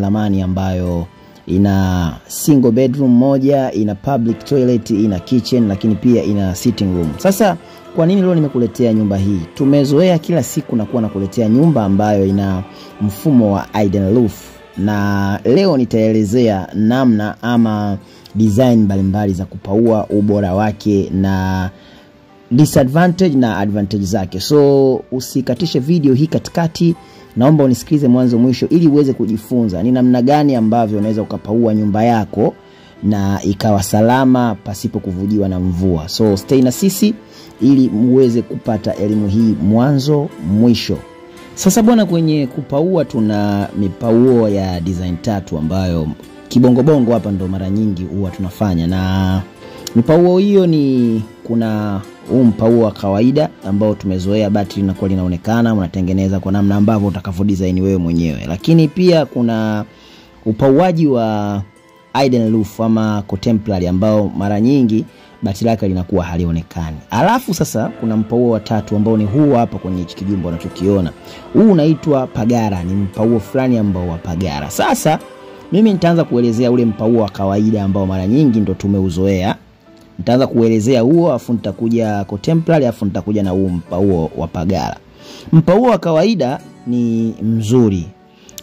ramani ambayo ina single bedroom moja, ina public toilet, ina kitchen, lakini pia ina sitting room. Sasa kwa nini leo nimekuletea nyumba hii? Tumezoea kila siku na kuwa nakuletea nyumba ambayo ina mfumo wa hidden roof, na leo nitaelezea namna ama design mbalimbali za kupaua, ubora wake na disadvantage na advantage zake. So usikatishe video hii katikati, naomba unisikilize mwanzo mwisho ili uweze kujifunza ni namna gani ambavyo unaweza ukapaua nyumba yako na ikawa salama pasipo kuvujiwa na mvua. So stay na sisi ili muweze kupata elimu hii mwanzo mwisho. Sasa bwana, kwenye kupaua tuna mipauo ya design tatu ambayo kibongo bongo hapa ndo mara nyingi huwa tunafanya, na mipauo hiyo ni kuna mpauo wa kawaida ambao tumezoea, bati linakuwa linaonekana, unatengeneza kwa namna ambavyo utakavyo design wewe mwenyewe. Lakini pia kuna upauaji wa hidden roof ama contemporary ambao mara nyingi bati lake linakuwa halionekani. Alafu sasa kuna mpauo wa tatu ambao ni huu hapa kwenye hiki kijumba unachokiona. Huu unaitwa pagara, ni mpauo fulani ambao wa pagara. Sasa mimi nitaanza kuelezea ule mpauo wa kawaida ambao mara nyingi ndo tumeuzoea. Nitaanza kuelezea huo, afu nitakuja contemporary, afu nitakuja na huu mpauo wa pagara. Mpauo wa kawaida ni mzuri,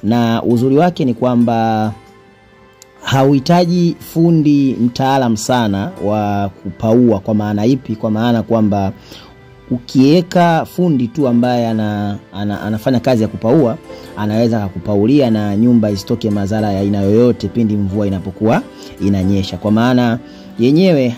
na uzuri wake ni kwamba hauhitaji fundi mtaalam sana wa kupaua. Kwa maana ipi? Kwa maana kwamba ukiweka fundi tu ambaye anafanya kazi ya kupaua, anaweza kupaulia na nyumba isitoke madhara ya aina yoyote pindi mvua inapokuwa inanyesha. Kwa maana yenyewe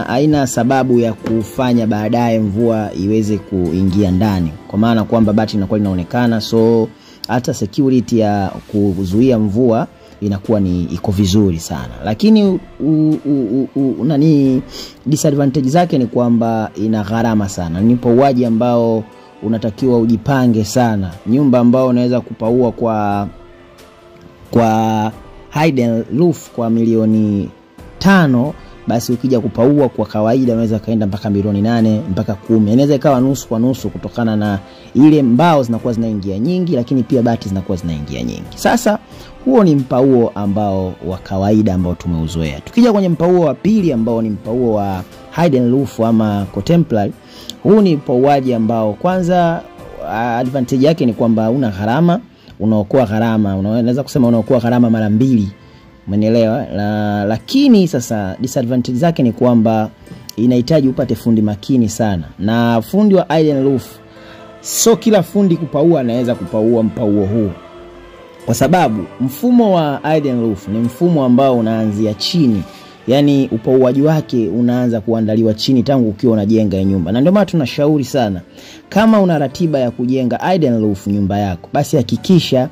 haina sababu ya kufanya baadaye mvua iweze kuingia ndani, kwa maana kwamba bati linakuwa linaonekana, so hata security ya kuzuia mvua inakuwa ni iko vizuri sana. Lakini disadvantage zake ni kwamba ina gharama sana. Ni upauaji ambao unatakiwa ujipange sana. Nyumba ambao unaweza kupaua kwa hidden roof kwa milioni 5, basi ukija kupaua kwa kawaida unaweza kaenda mpaka milioni 8 mpaka 10. Inaweza ikawa nusu kwa nusu kutokana na ile mbao zinakuwa zinaingia nyingi, lakini pia bati zinakuwa zinaingia nyingi. Sasa huo ni mpauo ambao wa kawaida ambao tumeuzoea. Tukija kwenye mpauo wa pili ambao ni mpauo wa hidden roof ama contemporary, huu ni mpauaji ambao kwanza advantage yake ni kwamba una gharama, unaokoa gharama, unaweza kusema unaokoa gharama mara 2. Umenielewa? Lakini sasa disadvantage zake ni kwamba inahitaji upate fundi makini sana. Na fundi wa hidden roof, so kila fundi kupaua anaweza kupaua mpauo huu, kwa sababu mfumo wa hidden roof ni mfumo ambao unaanzia chini. Yani upauaji wake unaanza kuandaliwa chini tangu ukiwa unajenga nyumba. Na ndio maana tunashauri sana, kama una ratiba ya kujenga hidden roof nyumba yako, basi hakikisha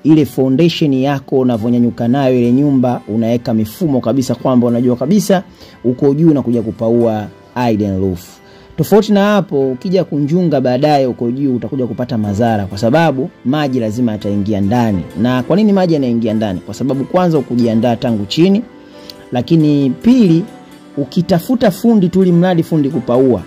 ile foundation yako unavonyanyuka nayo ile nyumba unaweka mifumo kabisa, kwamba unajua kabisa uko juu na kuja kupaua hidden roof. Tofauti na hapo, ukija kunjunga baadaye uko juu, utakuja kupata madhara, kwa sababu maji lazima yataingia ndani. Na kwa nini maji yanaingia ndani? Kwa sababu kwanza ukujiandaa tangu chini, lakini pili ukitafuta fundi tu mradi fundi kupaua,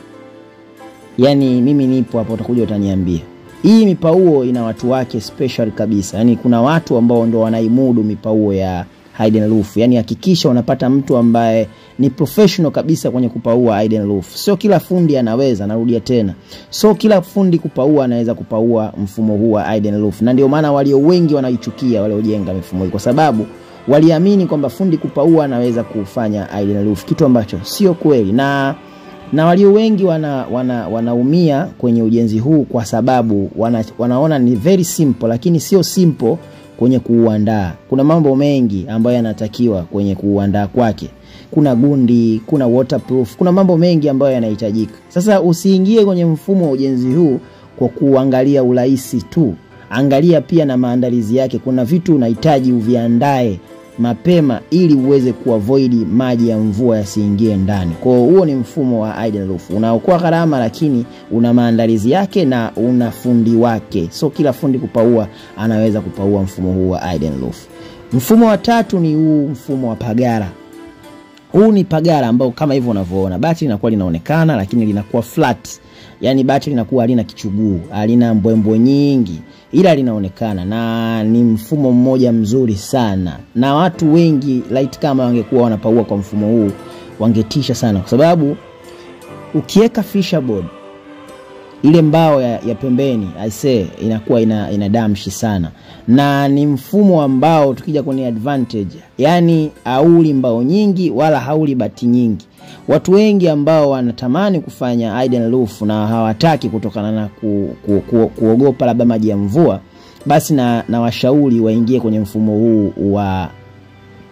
yani mimi nipo hapo, utakuja utaniambia. Hii mipauo ina watu wake special kabisa. Yani kuna watu ambao ndo wanaimudu mipauo ya hidden roof. Yani hakikisha unapata mtu ambaye ni professional kabisa kwenye kupaua hidden roof. Sio kila fundi anaweza, narudia tena. So kila fundi kupaua anaweza kupaua mfumo huu wa hidden roof. Na ndio maana walio wengi wanaichukia wale waliojenga mifumo hii, kwa sababu waliamini kwamba fundi kupaua anaweza kufanya hidden roof, kitu ambacho sio kweli. Na walio wengi wanaumia kwenye ujenzi huu kwa sababu wanaona ni very simple, lakini sio simple kwenye kuuandaa. Kuna mambo mengi ambayo yanatakiwa kwenye kuuandaa kwake. Kuna gundi, kuna waterproof, kuna mambo mengi ambayo yanahitajika. Sasa usiingie kwenye mfumo wa ujenzi huu kwa kuangalia urahisi tu. Angalia pia na maandalizi yake. Kuna vitu unahitaji uviandae mapema ili uweze kuavoid maji ya mvua yasiingie ndani. Kwa huo ni mfumo wa hidden roof. Unaokoa gharama, lakini una maandalizi yake na una fundi wake. So kila fundi kupaua anaweza kupaua mfumo huu wa hidden roof. Mfumo wa tatu ni huu mfumo wa pagara. Huu ni pagara ambao kama hivyo unavyoona, bati linakuwa linaonekana lakini linakuwa flat. Yani bati linakuwa halina kichuguu, halina mbwembwe nyingi. ila linaonekana na ni mfumo mmoja mzuri sana, na watu wengi light kama wangekuwa wanapaua kwa mfumo huu wangetisha sana, kwa sababu ukiweka fisherboard ile mbao ya pembeni I say inakuwa ina damshi sana, na ni mfumo ambao tukija kwenye advantage, yani hauli mbao nyingi wala hauli bati nyingi. Watu wengi ambao wanatamani kufanya hidden roof na hawataki kutokana na kuogopa labda maji ya mvua, basi na washauri waingie kwenye mfumo huu wa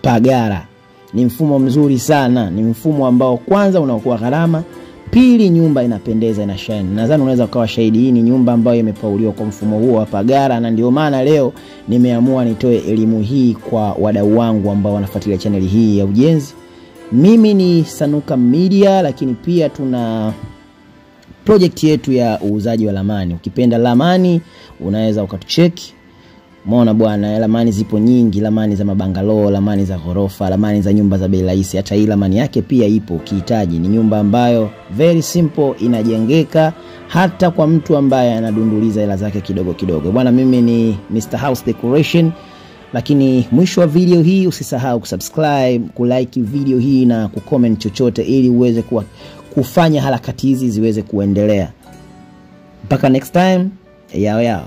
Pagara. Ni mfumo mzuri sana, ni mfumo ambao kwanza unaokoa gharama, pili nyumba inapendeza, ina shine. Nadhani unaweza kuwa shahidi, hii ni nyumba ambayo imepauliwa kwa mfumo huo wa Pagara, na ndio maana leo nimeamua nitoe elimu hii kwa wadau wangu ambao wanafuatilia channel hii ya ujenzi. Mimi ni Sanuka Media, lakini pia tuna project yetu ya uuzaji wa lamani. Ukipenda lamani unaweza ukatucheki. Umeona bwana, lamani zipo nyingi, lamani za mabangalo, lamani za ghorofa, lamani za nyumba za bei rahisi. Hata hii lamani yake pia ipo ukihitaji. Ni nyumba ambayo very simple, inajengeka hata kwa mtu ambaye anadunduliza hela zake kidogo kidogo. Bwana, mimi ni Mr. House Decoration. Lakini mwisho wa video hii usisahau kusubscribe, kulike video hii na kucomment chochote ili uweze kufanya harakati hizi ziweze kuendelea. Mpaka next time, yao.